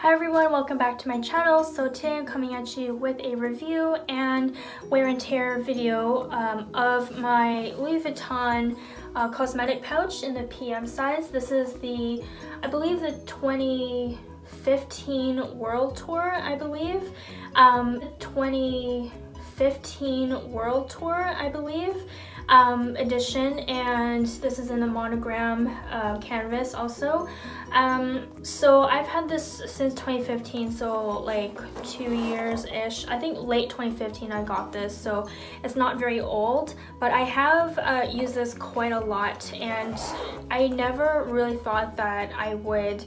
Hi everyone, welcome back to my channel. So today I'm coming at you with a review and wear and tear video of my Louis Vuitton cosmetic pouch in the PM size. This is the, I believe the 2015 World Tour, I believe. 2015 World Tour, I believe. Edition, and this is in the monogram canvas also. So I've had this since 2015, so like 2 years ish. I think late 2015 I got this, so it's not very old, but I have used this quite a lot, and I never really thought that I would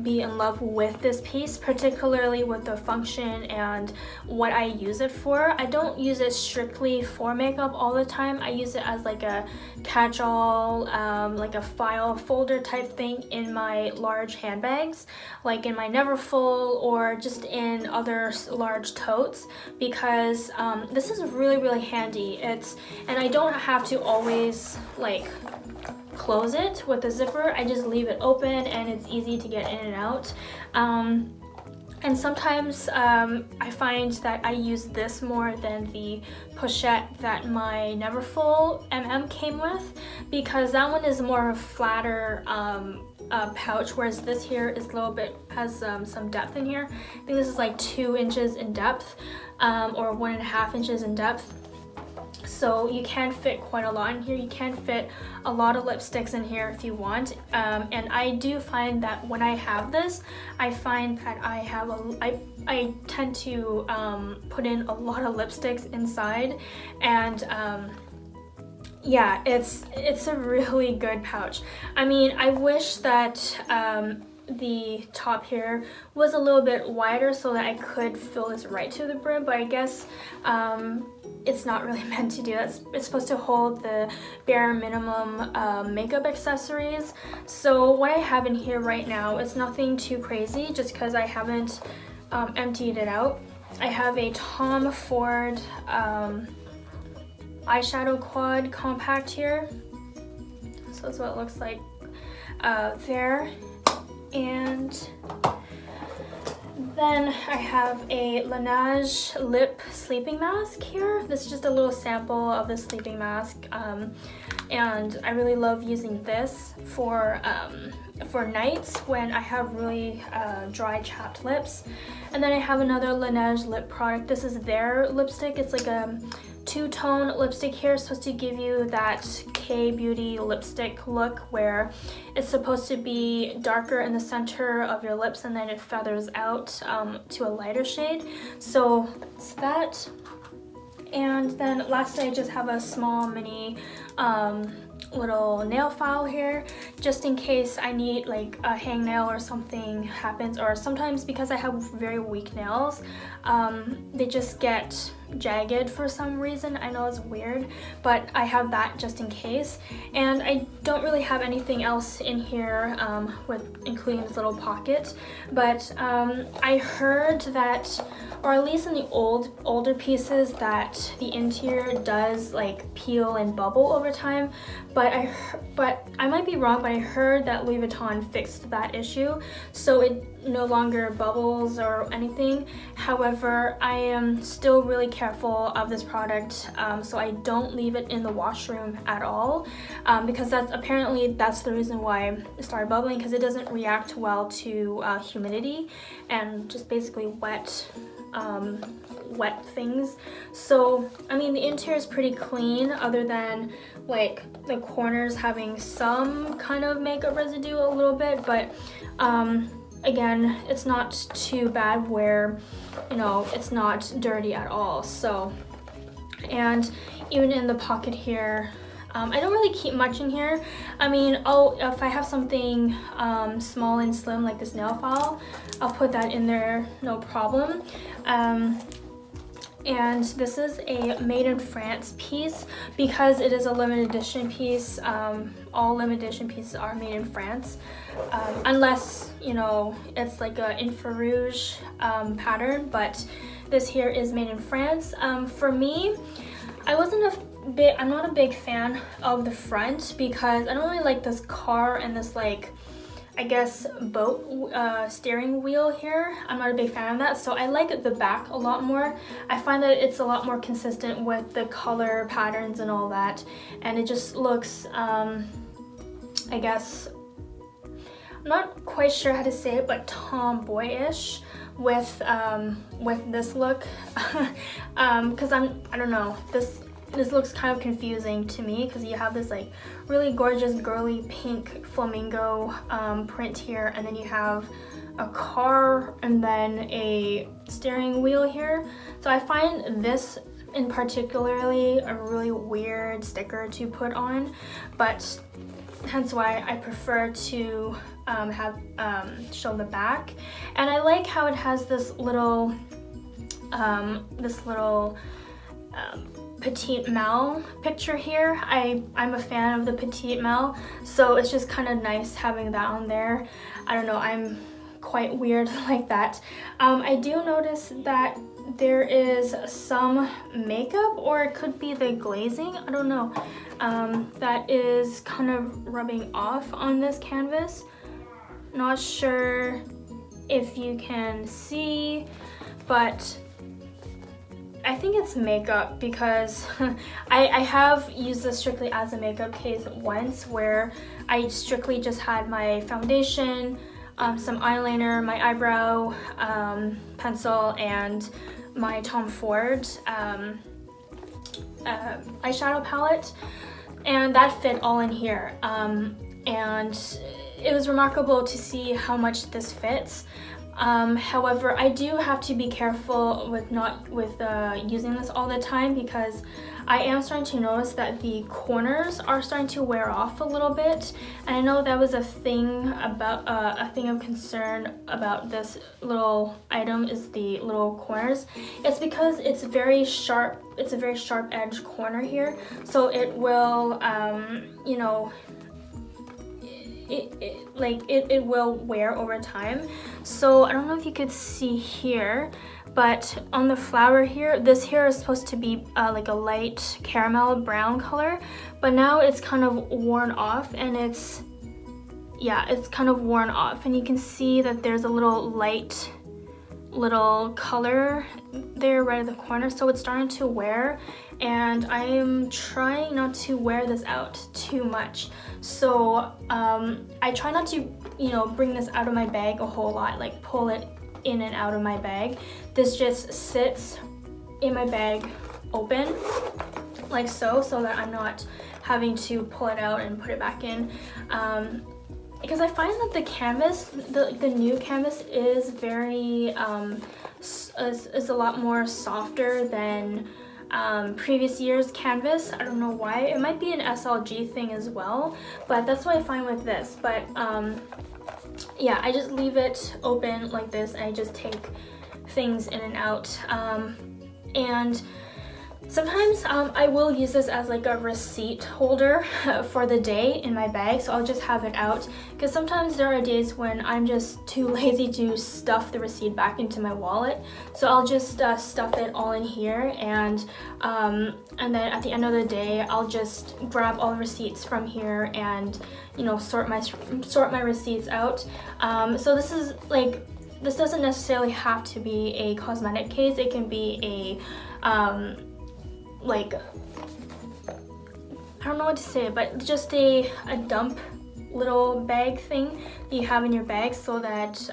be in love with this piece, particularly with the function and what I use it for. I don't use it strictly for makeup all the time. I use it as like a catch-all, like a file folder type thing in my large handbags, like in my Neverfull or just in other large totes, because this is really handy. And I don't have to always like close it with a zipper. I just leave it open and it's easy to get in and out. And sometimes I find that I use this more than the pochette that my Neverfull came with, because that one is more of a flatter pouch, whereas this here is a little bit, has some depth in here. I think this is like 2 inches in depth, or 1.5 inches in depth. So you can fit quite a lot in here. You can fit a lot of lipsticks in here if you want. And I do find that when I have this, I find that I tend to put in a lot of lipsticks inside, and yeah, it's a really good pouch. I mean, I wish that the top here was a little bit wider so that I could fill this right to the brim, but I guess it's not really meant to do that. It's supposed to hold the bare minimum makeup accessories. So what I have in here right now is nothing too crazy, just because I haven't emptied it out. I have a Tom Ford eyeshadow quad compact here. So that's what it looks like there. And then I have a Laneige lip sleeping mask here. This is just a little sample of the sleeping mask, and I really love using this for nights when I have really dry, chapped lips. And then I have another Laneige lip product. This is their lipstick. It's like a 2-tone lipstick here, supposed to give you that K-beauty lipstick look where it's supposed to be darker in the center of your lips and then it feathers out to a lighter shade. So that's that. And then lastly, I just have a small mini little nail file here, just in case I need like a hangnail or something happens, or sometimes because I have very weak nails, they just get jagged for some reason. I know it's weird, but I have that just in case. And I don't really have anything else in here including this little pocket, but I heard that, or at least in the older pieces, that the interior does like peel and bubble over time, but I might be wrong, but I heard that Louis Vuitton fixed that issue, so it no longer bubbles or anything. However, I am still really careful of this product, so I don't leave it in the washroom at all, because that's the reason why it started bubbling, because it doesn't react well to humidity and just basically wet things. So I mean, the interior is pretty clean, other than like the corners having some kind of makeup residue a little bit, but again, it's not too bad where, you know, it's not dirty at all. So, and even in the pocket here, I don't really keep much in here. I mean, if I have something small and slim like this nail file, I'll put that in there, no problem. And this is a made in France piece, because it is a limited edition piece. All limited edition pieces are made in France, unless, you know, it's like a infrarouge pattern, but this here is made in France. For me, I'm not a big fan of the front, because I don't really like this car and this like I guess, boat steering wheel here. I'm not a big fan of that, so I like the back a lot more. I find that it's a lot more consistent with the color patterns and all that, and it just looks, I guess, I'm not quite sure how to say it, but tomboyish with this look, because I don't know, this looks kind of confusing to me, because you have this like really gorgeous girly pink flamingo print here, and then you have a car and then a steering wheel here. So I find this in particularly a really weird sticker to put on, but hence why I prefer to show the back. And I like how it has this little petite Mal picture here. I'm a fan of the petite Mal, so it's just kind of nice having that on there. I don't know, I'm quite weird like that. I do notice that there is some makeup, or it could be the glazing, I don't know, that is kind of rubbing off on this canvas. Not sure if you can see, but I think it's makeup, because I have used this strictly as a makeup case once, where I strictly just had my foundation, some eyeliner, my eyebrow pencil, and my Tom Ford eyeshadow palette, and that fit all in here. And it was remarkable to see how much this fits. However, I do have to be careful with using this all the time, because I am starting to notice that the corners are starting to wear off a little bit. And I know that was a thing of concern about this little item, is the little corners. It's because it's very sharp. It's a very sharp edge corner here, so it will, you know, it will wear over time. So I don't know if you could see here, but on the flower here, this here is supposed to be like a light caramel brown color, but now it's kind of worn off, and it's kind of worn off, and you can see that there's a little light color there right at the corner, so it's starting to wear, and I am trying not to wear this out too much. So I try not to, you know, bring this out of my bag a whole lot, like pull it in and out of my bag. This just sits in my bag open like so that I'm not having to pull it out and put it back in. Because I find that the canvas, the new canvas is very, is a lot more softer than previous year's canvas. I don't know why. It might be an SLG thing as well, but that's what I find with this. But yeah, I just leave it open like this, and I just take things in and out. And sometimes I will use this as like a receipt holder for the day in my bag, so I'll just have it out, because sometimes there are days when I'm just too lazy to stuff the receipt back into my wallet, so I'll just stuff it all in here, and then at the end of the day I'll just grab all the receipts from here and, you know, sort my receipts out. So this is like, this doesn't necessarily have to be a cosmetic case. It can be a like, I don't know what to say, but just a dump little bag thing that you have in your bag, so that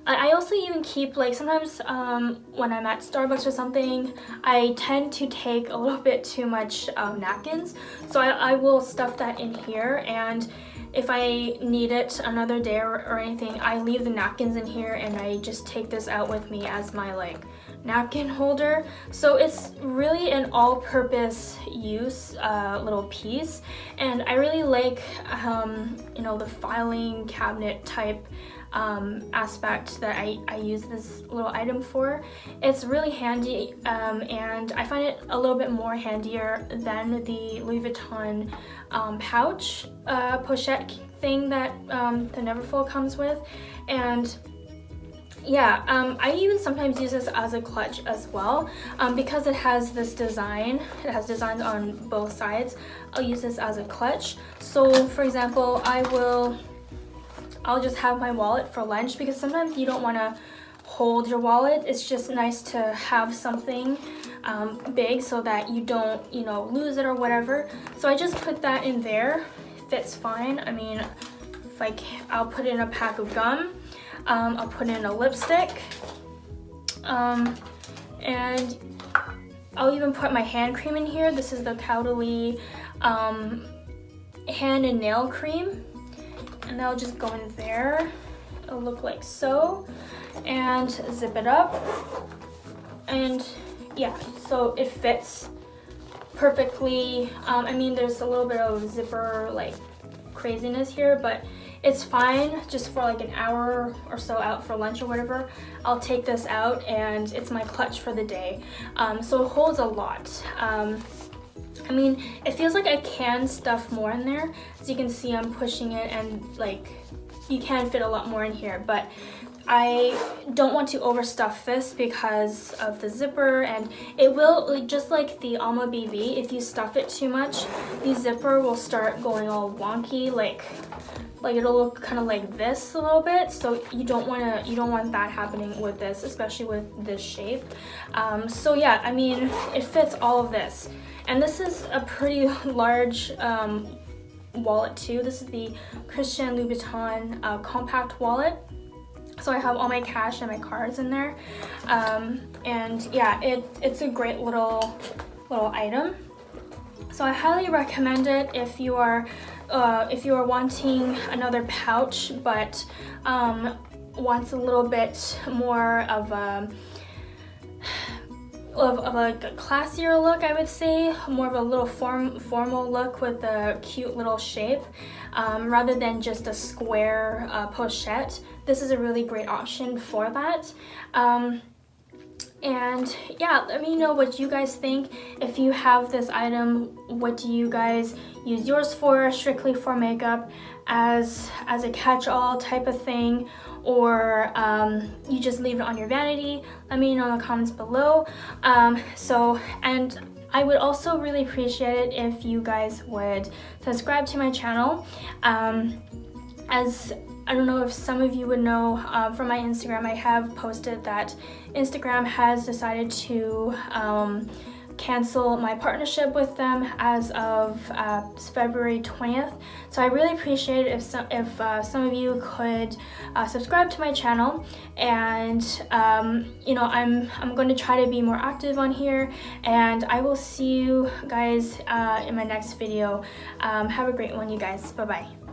I also even keep, like, sometimes when I'm at Starbucks or something, I tend to take a little bit too much napkins, so I will stuff that in here, and if I need it another day or anything, I leave the napkins in here, and I just take this out with me as my, like, napkin holder. So it's really an all-purpose use little piece, and I really like you know, the filing cabinet type aspect that I use this little item for. It's really handy, and I find it a little bit more handier than the Louis Vuitton pouch pochette thing that the Neverfull comes with. And yeah, I even sometimes use this as a clutch as well, because it has this design. It has designs on both sides. I'll use this as a clutch. So for example, I will I'll just have my wallet for lunch, because sometimes you don't want to hold your wallet. It's just nice to have something big so that you don't, you know, lose it or whatever. So I just put that in there. It fits fine. I mean, if I'll put in a pack of gum. I'll put in a lipstick. And I'll even put my hand cream in here. This is the Caudalie hand and nail cream. And that'll just go in there. It'll look like so. And zip it up. And yeah, so it fits perfectly. I mean, there's a little bit of zipper like craziness here, but it's fine. Just for like an hour or so out for lunch or whatever, I'll take this out and it's my clutch for the day. So it holds a lot. I mean, it feels like I can stuff more in there. As you can see, I'm pushing it and like you can fit a lot more in here, but I don't want to overstuff this because of the zipper, and it will, just like the Alma BB, if you stuff it too much, the zipper will start going all wonky, like it'll look kind of like this a little bit. So you don't want that happening with this, especially with this shape. So yeah, I mean, it fits all of this, and this is a pretty large wallet too. This is the Christian Louboutin compact wallet. So I have all my cash and my cards in there, and yeah, it's a great little item. So I highly recommend it if you are wanting another pouch, but wants a little bit more of a classier look, I would say, more of a little formal look with a cute little shape, rather than just a square pochette. This is a really great option for that. And yeah, let me know what you guys think. If you have this item, what do you guys use yours for? Strictly for makeup, as a catch-all type of thing, or you just leave it on your vanity? Let me know in the comments below. And I would also really appreciate it if you guys would subscribe to my channel. As I don't know if some of you would know, from my Instagram, I have posted that Instagram has decided to cancel my partnership with them as of February 20th. So I really appreciate it if some of you could subscribe to my channel, and you know, I'm going to try to be more active on here, and I will see you guys in my next video. Have a great one, you guys. Bye bye.